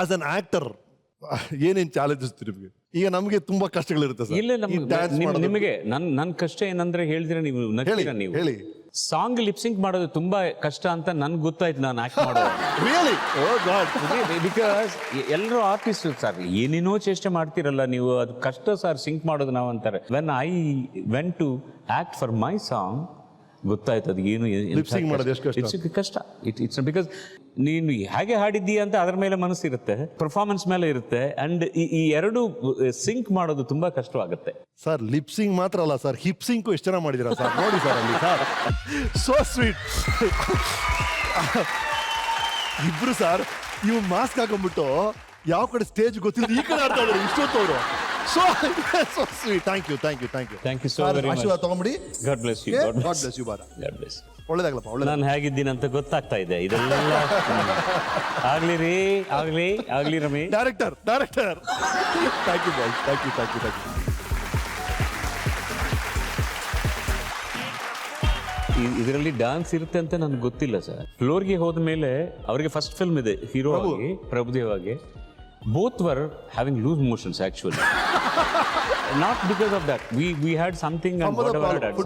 As an actor ಏನೇನ್ challenges ನಿಮಗೆ? ಈಗ ನಮಗೆ ತುಂಬಾ ಕಷ್ಟಗಳಿರುತ್ತೆ ಸರ್. ಇಲ್ಲ ನಿಮಗೆ ನನ್ನ ಕಷ್ಟ ಏನಂದ್ರೆ ಹೇಳಿದ್ರೆ ನೀವು ನಗ್ತೀರಾ ನೀವು. ಹೇಳಿ. ಸಾಂಗ್ ಲಿಪ್ಸಿಂಕ್ ಮಾಡೋದು ತುಂಬಾ ಕಷ್ಟ ಅಂತ ನನ್ಗೆ ಗೊತ್ತಾಯ್ತು ನಾನು ಆಕ್ಟ್ ಮಾಡೋದು. ರಿಯಲಿ? Oh god. ಬಿಕಾಸ್ ಎಲ್ಲರೂ ಆರ್ಟಿಸ್ಟ್ ಸರ್, ಏನೇನೋ ಚೇಷ್ಟೆ ಮಾಡ್ತಿರಲ್ಲ ನೀವು, ಅದು ಕಷ್ಟ ಸರ್ ಸಿಂಕ್ ಮಾಡೋದು ನಾವು ಅಂತಾರೆ. When I went to act for my song ಗೊತ್ತಾಯ್ತು ಅದು ಏನು ಕಷ್ಟ. ಇಟ್ಸ್ ಬಿಕಾಸ್ ನೀನು ಹೇಗೆ ಹಾಡಿದ್ದೀಯ ಅಂತ ಅದರ ಮೇಲೆ ಮನಸ್ಸಿರುತ್ತೆ, ಪರ್ಫಾರ್ಮೆನ್ಸ್ ಮೇಲೆ ಇರುತ್ತೆ, ಅಂಡ್ ಈ ಎರಡು ಸಿಂಕ್ ಮಾಡೋದು ತುಂಬಾ ಕಷ್ಟವಾಗುತ್ತೆ ಸರ್. ಲಿಪ್ಸಿಂಗ್ ಮಾತ್ರ ಅಲ್ಲ ಸರ್, ಹಿಪ್ಸಿಂಗು ಎಷ್ಟು ಜನ ಮಾಡಿದಿರಾ ಸರ್, ನೋಡಿ ಸರ್ ಅಲ್ಲಿ ಸರ್. So sweet. ಇಬ್ರು ಸರ್ ಇವು ಮಾಸ್ಕ್ ಹಾಕೊಂಡ್ಬಿಟ್ಟು ಯಾವ ಕಡೆ ಸ್ಟೇಜ್ ಗೊತ್ತಿಲ್ಲ ಈ ಕಡೆ ಆಡ್ತಾ ಇದ್ದಾರೆ ಇಷ್ಟೊತ್ತು ಅವರು. So sweet. Thank you so very much. ಆಶೀರ್ವಾದ ತಗೊಂಬಿಡಿ. God bless you. God bless you ಬಾರ. God bless. ಒಳ್ಳೆದಾಗ್ಲಪ್ಪ, ಒಳ್ಳೆ. ನಾನು ಹೇಗಿದ್ದೀನಿ ಅಂತ ಗೊತ್ತಾಗ್ತಾ ಇದೆ. ಇದೆಲ್ಲ ಆಗ್ಲಿ ರಮೇ. Director. Thank you boys. Thank you. ಇದರಲ್ಲಿ ಡಾನ್ಸ್ ಇರುತ್ತೆ ಅಂತ ನನಗೆ ಗೊತ್ತಿಲ್ಲ ಸರ್. ಫ್ಲೋರ್ಗೆ ಹೋದ ಮೇಲೆ ಅವರಿಗೆ ಫಸ್ಟ್ ಫಿಲ್ಮ್ ಇದೆ ಹೀರೋ ಆಗಿ, ಪ್ರಭುದೇವ್ ಆಗಿ. Both were having loose motions actually. Not because of that. We had something and whatever had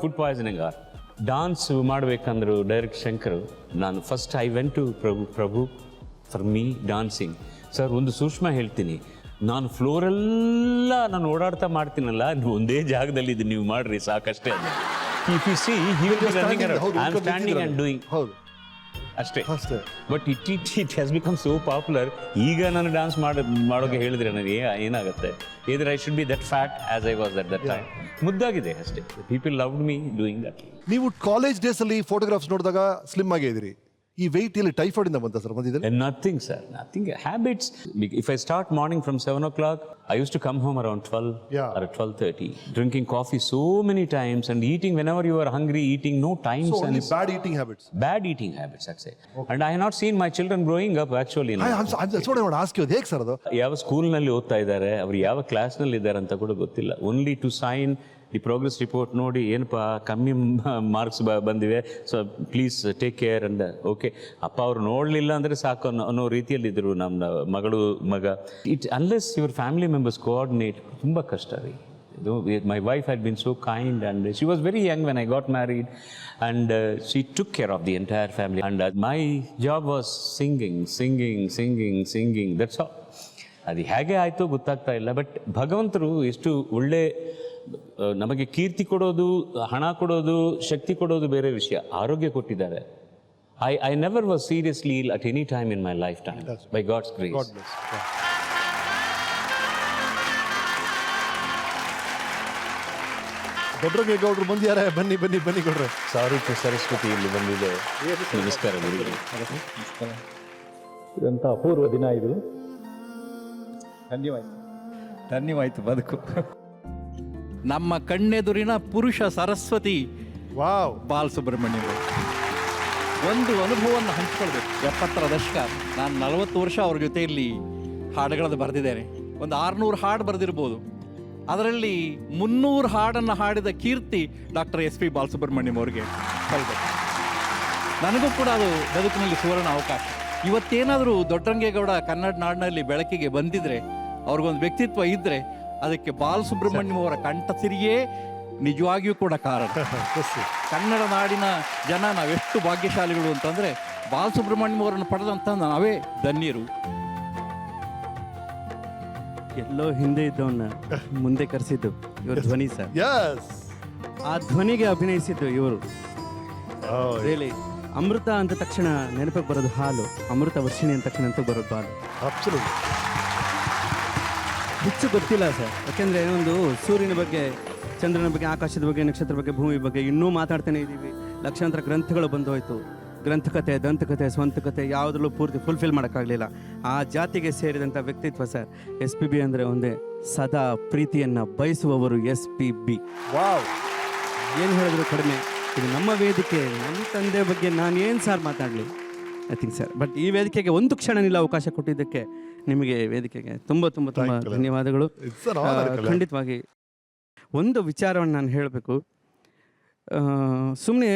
food poisoning or dance ಮಾಡಬೇಕಂದ್ರು ಡೈರೆಕ್ಟ್ ಶಂಕರ್. ನಾನು first I went to Prabhu for me dancing. Sir ಒಂದು ಸೂಕ್ಷ್ಮ ಹೇಳ್ತೀನಿ, ನಾನು ಫ್ಲೋರೆಲ್ಲ ನಾನು ಓಡಾಡ್ತಾ ಮಾಡ್ತೀನಲ್ಲ, ಒಂದೇ ಜಾಗದಲ್ಲಿ ಇದು ನೀವು ಮಾಡ್ರಿ ಸಾಕಷ್ಟೇ. ಅದು if you see he will be running around, I am standing and doing ಅಷ್ಟೇ. But it has become so popular. ಈಗ ನಾನು ಡಾನ್ಸ್ ಮಾಡೋಕೆ ಹೇಳಿದ್ರೆ ನನಗೆ ಏನಾಗುತ್ತೆ, either I should be that fat as I was at that time. ಮುದ್ದಾಗಿದೆ ಅಷ್ಟೇ. People loved me doing that. ನೀವು college days ಅಲ್ಲಿ ಫೋಟೋಗ್ರಾಫ್ಸ್ ನೋಡಿದಾಗ ಸ್ಲಿಮ್ ಆಗೇ ಇದ್ರಿ. ಈ ವೆಯ್ಟ್ ಇಲ್ಲಿ ಟೈಫಾಯ್ಡ್ ಇಂದ ಬಂತ ಸರ್ ಬಂದಿದೆ? Nothing sir, nothing. Habits. If I start morning from 7 o'clock, I used to come home around 12 or 12:30, drinking coffee so many times and eating whenever you are hungry, eating no time sense. So only bad eating habits. Bad eating habits, I'd say. Okay. And I have not seen my children growing up actually. I'm that's what I want to ask you. ಹೇಗೆ sir ಅದು? ಯಾವ ಸ್ಕೂಲ್ನಲ್ಲಿ ಓದ್ತಾ ಇದ್ದಾರೆ, ಅವರು ಯಾವ ಕ್ಲಾಸ್ನಲ್ಲಿ ಇದ್ದಾರೆ ಅಂತ ಕೂಡ ಗೊತ್ತಿಲ್ಲ. Only to sign the progress report ನೋಡಿ, ಏನಪ್ಪ ಕಮ್ಮಿ ಮಾರ್ಕ್ಸ್ ಬಂದಿವೆ, ಸೊ ಪ್ಲೀಸ್ ಟೇಕ್ ಕೇರ್ ಅಂದ. ಓಕೆ, ಅಪ್ಪ ಅವ್ರು ನೋಡಲಿಲ್ಲ ಅಂದರೆ ಸಾಕು ಅನ್ನೋ ರೀತಿಯಲ್ಲಿದ್ದರು ನಮ್ಮ ಮಗ. Unless your family members coordinate, ತುಂಬ ಕಷ್ಟ ರೀ. My wife had been so kind and she was very young when I got married and she took care of the entire family and my job was singing. That's all. ಅದು ಹೇಗೆ ಆಯಿತು ಗೊತ್ತಾಗ್ತಾ ಇಲ್ಲ. But ಭಗವಂತರು ಎಷ್ಟು ಒಳ್ಳೆ ನಮಗೆ ಕೀರ್ತಿ ಕೊಡೋದು, ಹಣ ಕೊಡೋದು, ಶಕ್ತಿ ಕೊಡೋದು ಬೇರೆ ವಿಷಯ, ಆರೋಗ್ಯ ಕೊಟ್ಟಿದ್ದಾರೆ. I never was seriously ill at any time in my lifetime by God's grace. God bless. ದೊಡ್ಡಗೌಡರು ಬಂದಿದ್ದಾರೆ. ಬನ್ನಿ ಕೊಡ್ರೆ. ಸಾರೂಪ್ಯ ಸರಸ್ವತಿ ಇಲ್ಲಿ ಬಂದಿದೆ. ನಮಸ್ಕಾರ. ಇದಂತ ಅಪೂರ್ವ ದಿನ ಇದು. ಧನ್ಯವಾಯ್ತು ಬದುಕು. ನಮ್ಮ ಕಣ್ಣೆದುರಿನ ಪುರುಷ ಸರಸ್ವತಿ ಬಾಲಸುಬ್ರಹ್ಮಣ್ಯ ಒಂದು ಅನುಭವವನ್ನು ಹಂಚಿಕೊಳ್ಬೇಕು. 70ರ ದಶಕ, ನಾನು 40 ವರ್ಷ ಅವ್ರ ಜೊತೆಯಲ್ಲಿ ಹಾಡುಗಳನ್ನು ಬರೆದಿದ್ದೇನೆ. ಒಂದು 600 ಹಾಡು ಬರೆದಿರ್ಬೋದು. ಅದರಲ್ಲಿ 300 ಹಾಡನ್ನು ಹಾಡಿದ ಕೀರ್ತಿ ಡಾಕ್ಟರ್ SP ಬಾಲಸುಬ್ರಹ್ಮಣ್ಯಂ ಅವರಿಗೆ ಸಲ್ಲಬೇಕು. ನನಗೂ ಕೂಡ ಅದು ಬದುಕಿನಲ್ಲಿ ಸುವರ್ಣ ಅವಕಾಶ. ಇವತ್ತೇನಾದರೂ ದೊಡ್ಡರಂಗೇಗೌಡ ಕನ್ನಡ ನಾಡಿನಲ್ಲಿ ಬೆಳಕಿಗೆ ಬಂದಿದ್ರೆ, ಅವ್ರಿಗೊಂದು ವ್ಯಕ್ತಿತ್ವ ಇದ್ದರೆ, ಅದಕ್ಕೆ ಬಾಲಸುಬ್ರಹ್ಮಣ್ಯಂ ಅವರ ಕಂಠಸಿರಿಯೇ ನಿಜವಾಗಿಯೂ ಕೂಡ ಕಾರಣ. ಕನ್ನಡ ನಾಡಿನ ಜನ ನಾವೆಷ್ಟು ಭಾಗ್ಯಶಾಲಿಗಳು ಅಂತಂದರೆ, ಬಾಲಸುಬ್ರಹ್ಮಣ್ಯಂ ಅವರನ್ನು ಪಡೆದಂಥ ನಾವೇ ಧನ್ಯರು. ಎಲ್ಲೋ ಹಿಂದೆ ಇದ್ದವನ್ನ ಮುಂದೆ ಕರೆಸಿದ್ದು ಇವರು ಧ್ವನಿ ಸರ್. ಆ ಧ್ವನಿಗೆ ಅಭಿನಯಿಸಿದ್ದು ಇವರು. ರಿಯಲಿ ಅಮೃತ ಅಂದ ತಕ್ಷಣ ನೆನಪಿಗೆ ಬರೋದು ಹಾಲು, ಅಮೃತ ವರ್ಷಿಣಿ ಅಂದ ತಕ್ಷಣ ನೆನಪಿಗೆ ಬರೋದು ಹಾಲು. ಹೆಚ್ಚು ಗೊತ್ತಿಲ್ಲ ಸರ್, ಯಾಕೆಂದರೆ ಒಂದು ಸೂರ್ಯನ ಬಗ್ಗೆ, ಚಂದ್ರನ ಬಗ್ಗೆ, ಆಕಾಶದ ಬಗ್ಗೆ, ನಕ್ಷತ್ರ ಬಗ್ಗೆ, ಭೂಮಿ ಬಗ್ಗೆ ಇನ್ನೂ ಮಾತಾಡ್ತಾನೆ ಇದ್ದೀವಿ. ಲಕ್ಷಾಂತರ ಗ್ರಂಥಗಳು ಬಂದು ಹೋಯಿತು. ಗ್ರಂಥಕತೆ, ದಂತಕತೆ, ಸ್ವಂತಕತೆ ಯಾವುದ್ರಲ್ಲೂ ಪೂರ್ತಿ ಫುಲ್ಫಿಲ್ ಮಾಡೋಕ್ಕಾಗಲಿಲ್ಲ. ಆ ಜಾತಿಗೆ ಸೇರಿದಂಥ ವ್ಯಕ್ತಿತ್ವ ಸರ್. SPB ಅಂದರೆ ಒಂದೇ, ಸದಾ ಪ್ರೀತಿಯನ್ನು ಬಯಸುವವರು SPB. ಏನು ಹೇಳಿದ್ರು ಕಡಿಮೆ. ಇದು ನಮ್ಮ ವೇದಿಕೆ, ನಮ್ಮ ತಂದೆ ಬಗ್ಗೆ ನಾನು ಏನು ಸರ್ ಮಾತಾಡಲಿ, ಐ ಥಿಂಕ್ ಸರ್. ಬಟ್ ಈ ವೇದಿಕೆಗೆ ಒಂದು ಕ್ಷಣ ನಿಲ್ಲ ಅವಕಾಶ ಕೊಟ್ಟಿದ್ದಕ್ಕೆ ನಿಮಗೆ ವೇದಿಕೆಗೆ ತುಂಬ ತುಂಬ ತುಂಬ ಧನ್ಯವಾದಗಳು. ಖಂಡಿತವಾಗಿ ಒಂದು ವಿಚಾರವನ್ನು ನಾನು ಹೇಳಬೇಕು. ಸುಮ್ಮನೆ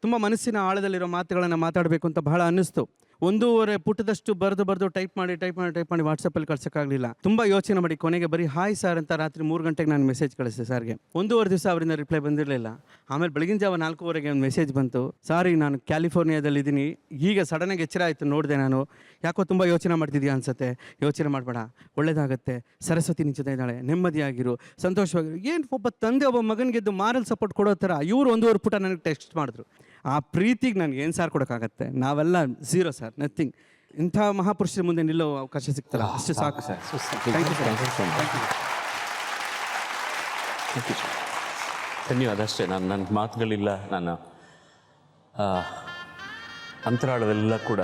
ತುಂಬ ಮನಸ್ಸಿನ ಆಳದಲ್ಲಿರೋ ಮಾತುಗಳನ್ನು ಮಾತಾಡಬೇಕು ಅಂತ ಬಹಳ ಅನ್ನಿಸ್ತು. 1.5 ಪುಟದಷ್ಟು ಬರೆದು ಟೈಪ್ ಮಾಡಿ ವಾಟ್ಸಪ್ಪಲ್ಲಿ ಕಳ್ಸೋಕ್ಕಾಗಲಿಲ್ಲ. ತುಂಬ ಯೋಚನೆ ಮಾಡಿ ಕೊನೆಗೆ ಬರೀ ಹಾಯ್ ಸರ್ ಅಂತ ರಾತ್ರಿ 3 ಗಂಟೆಗೆ ನಾನು ಮೆಸೇಜ್ ಕಳಿಸಿದೆ ಸರ್ಗೆ. 1.5 ದಿವಸ ಅವರಿಂದ ರಿಪ್ಲೈ ಬಂದಿರಲಿಲ್ಲ. ಆಮೇಲೆ ಬೆಳಗಿನ ಜಾವ 4:15 ಒಂದು ಮೆಸೇಜ್ ಬಂತು, ಸಾರಿ ನಾನು ಕ್ಯಾಲಿಫೋರ್ನಿಯಾದಲ್ಲಿದ್ದೀನಿ, ಈಗ ಸಡನ್ನಾಗಿ ಎಚ್ಚರ ಆಯಿತು, ನೋಡಿದೆ ನಾನು, ಯಾಕೋ ತುಂಬ ಯೋಚನೆ ಮಾಡ್ತಿದ್ಯಾ ಅನ್ಸುತ್ತೆ, ಯೋಚನೆ ಮಾಡಬೇಡ, ಒಳ್ಳೇದಾಗತ್ತೆ, ಸರಸ್ವತಿ ನಿಂತ ಇದ್ದಾಳೆ, ನೆಮ್ಮದಿಯಾಗಿರು, ಸಂತೋಷವಾಗಿರು. ಏನು ಒಬ್ಬ ತಂದೆ ಒಬ್ಬ ಮಗನಿಗೆದ್ದು ಮಾರಲ್ ಸಪೋರ್ಟ್ ಕೊಡೋ ಥರ ಇವರು 1.5 ಪುಟ ನನಗೆ ಟೆಕ್ಸ್ಟ್ ಮಾಡಿದ್ರು. ಆ ಪ್ರೀತಿಗೆ ನನಗೆ ಏನು ಸಾರ್ ಕೊಡೋಕ್ಕಾಗತ್ತೆ, ನಾವೆಲ್ಲ ಝೀರೋ ಸರ್, ನಥಿಂಗ್. ಇಂಥ ಮಹಾಪುರುಷರ ಮುಂದೆ ನಿಲ್ಲೋ ಅವಕಾಶ ಸಿಗ್ತಲ್ಲ, ಅಷ್ಟು ಸಾಕು ಸರ್. Thank you sir. ಧನ್ಯವಾದ. ಅಷ್ಟೇ, ನನ್ನ ಮಾತುಗಳಿಲ್ಲ. ನನ್ನ ಅಂತರಾಳವೆಲ್ಲ ಕೂಡ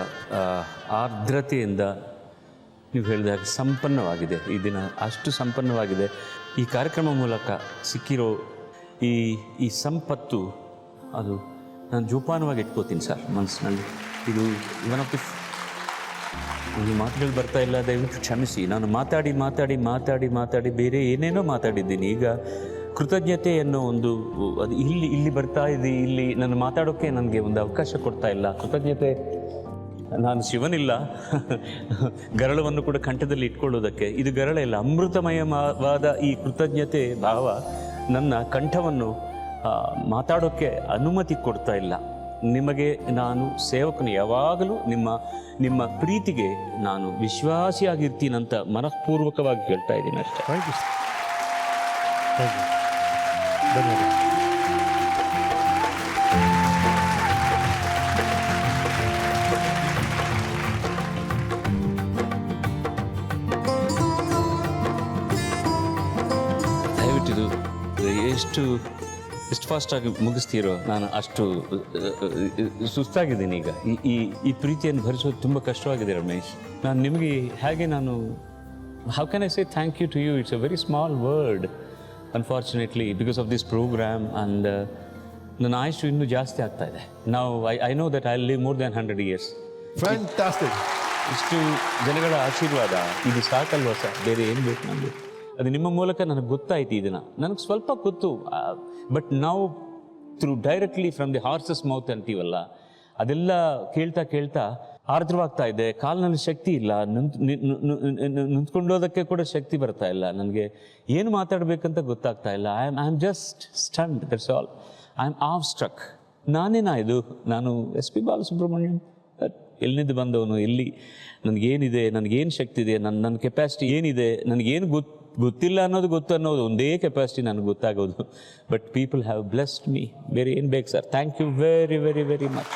ಆರ್ದ್ರತೆಯಿಂದ ನೀವು ಹೇಳಿದ ಹಾಗೆ ಸಂಪನ್ನವಾಗಿದೆ. ಈ ದಿನ ಅಷ್ಟು ಸಂಪನ್ನವಾಗಿದೆ. ಈ ಕಾರ್ಯಕ್ರಮ ಮೂಲಕ ಸಿಕ್ಕಿರೋ ಈ ಸಂಪತ್ತು, ಅದು ನಾನು ಜೋಪಾನವಾಗಿ ಇಟ್ಕೋತೀನಿ ಸರ್ ಮನಸ್ಸಿನಲ್ಲಿ. ಇದು ಇವನ್ ಆಫ್ ದಿ ಒಂದು ಮಾತುಗಳು ಬರ್ತಾ ಇಲ್ಲ, ದಯವಿಟ್ಟು ಕ್ಷಮಿಸಿ. ನಾನು ಮಾತಾಡಿ ಬೇರೆ ಏನೇನೋ ಮಾತಾಡಿದ್ದೀನಿ. ಈಗ ಕೃತಜ್ಞತೆ ಅನ್ನೋ ಒಂದು ಅದು ಇಲ್ಲಿ ಬರ್ತಾ ಇದೆ. ಇಲ್ಲಿ ನಾನು ಮಾತಾಡೋಕ್ಕೆ ನನಗೆ ಒಂದು ಅವಕಾಶ ಕೊಡ್ತಾ ಇಲ್ಲ. ಕೃತಜ್ಞತೆ, ನಾನು ಶಿವನಿಲ್ಲ ಗರಳವನ್ನು ಕೂಡ ಕಂಠದಲ್ಲಿ ಇಟ್ಕೊಳ್ಳೋದಕ್ಕೆ. ಇದು ಗರಳ ಇಲ್ಲ, ಅಮೃತಮಯವಾದ ಈ ಕೃತಜ್ಞತೆ ಭಾವ ನನ್ನ ಕಂಠವನ್ನು ಮಾತಾಡೋಕ್ಕೆ ಅನುಮತಿ ಕೊಡ್ತಾ ಇಲ್ಲ. ನಿಮಗೆ ನಾನು ಸೇವಕನು, ಯಾವಾಗಲೂ ನಿಮ್ಮ ಪ್ರೀತಿಗೆ ನಾನು ವಿಶ್ವಾಸಿಯಾಗಿರ್ತೀನಂತ ಮನಃಪೂರ್ವಕವಾಗಿ ಹೇಳ್ತಾ ಇದ್ದೀನಿ ಅಷ್ಟೇ. Thank you. ಧನ್ಯವಾದ. ದಯವಿಟ್ಟು ಎಷ್ಟು ಫಾಸ್ಟಾಗಿ ಮುಗಿಸ್ತೀರೋ, ನಾನು ಅಷ್ಟು ಸುಸ್ತಾಗಿದ್ದೀನಿ ಈಗ. ಈ ಪ್ರೀತಿಯನ್ನು ಭರಿಸೋದು ತುಂಬ ಕಷ್ಟವಾಗಿದೆ ರಮೇಶ್. ನಾನು ನಿಮಗೆ ಹೇಗೆ how can I say thank you to you? It's a very small word, unfortunately, because of this program. And ನನ್ನ ಆಯುಷು ಇನ್ನೂ ಜಾಸ್ತಿ ಆಗ್ತಾ ಇದೆ. ನಾವು I know that I live more than 100 years. Fantastic. ಇಷ್ಟು ಜನಗಳ ಆಶೀರ್ವಾದ ಇದು ಸಾಕಲ್ವ ಸರ್, ಬೇರೆ ಏನು ಬೇಕು ನಮಗೆ? ಅದು ನಿಮ್ಮ ಮೂಲಕ ನನಗೆ ಗೊತ್ತಾಯ್ತು. ಇದನ್ನು ನನಗೆ ಸ್ವಲ್ಪ ಗೊತ್ತು, ಬಟ್ ನಾವು directly from the horses mouth ಅಂತೀವಲ್ಲ, ಅದೆಲ್ಲ ಕೇಳ್ತಾ ಆರ್ದ್ರವಾಗ್ತಾ ಇದೆ. ಕಾಲಿನಲ್ಲಿ ಶಕ್ತಿ ಇಲ್ಲ, ನಿಂತ್ಕೊಂಡೋದಕ್ಕೆ ಕೂಡ ಶಕ್ತಿ ಬರ್ತಾ ಇಲ್ಲ. ನನಗೆ ಏನು ಮಾತಾಡಬೇಕಂತ ಗೊತ್ತಾಗ್ತಾ ಇಲ್ಲ. I am just stunned, that's all. I am awestruck. ನಾನೇನಾ ಇದು? ನಾನು SP ಬಾಲಸುಬ್ರಹ್ಮಣ್ಯಂ ಎಲ್ಲಿಂದ ಬಂದವನು? ಎಲ್ಲಿ ನನಗೇನಿದೆ, ನನಗೇನು ಶಕ್ತಿ ಇದೆ, ನನ್ನ ಕೆಪಾಸಿಟಿ ಏನಿದೆ, ನನಗೇನು ಗೊತ್ತಿಲ್ಲ ಅನ್ನೋದು ಗೊತ್ತು ಅನ್ನೋದು ಒಂದೇ ಕೆಪಾಸಿಟಿ ನನಗೆ ಗೊತ್ತಾಗೋದು. But people have blessed me. ಬೇರೆ ಏನು ಬೇಕು sir? Thank you very very very much.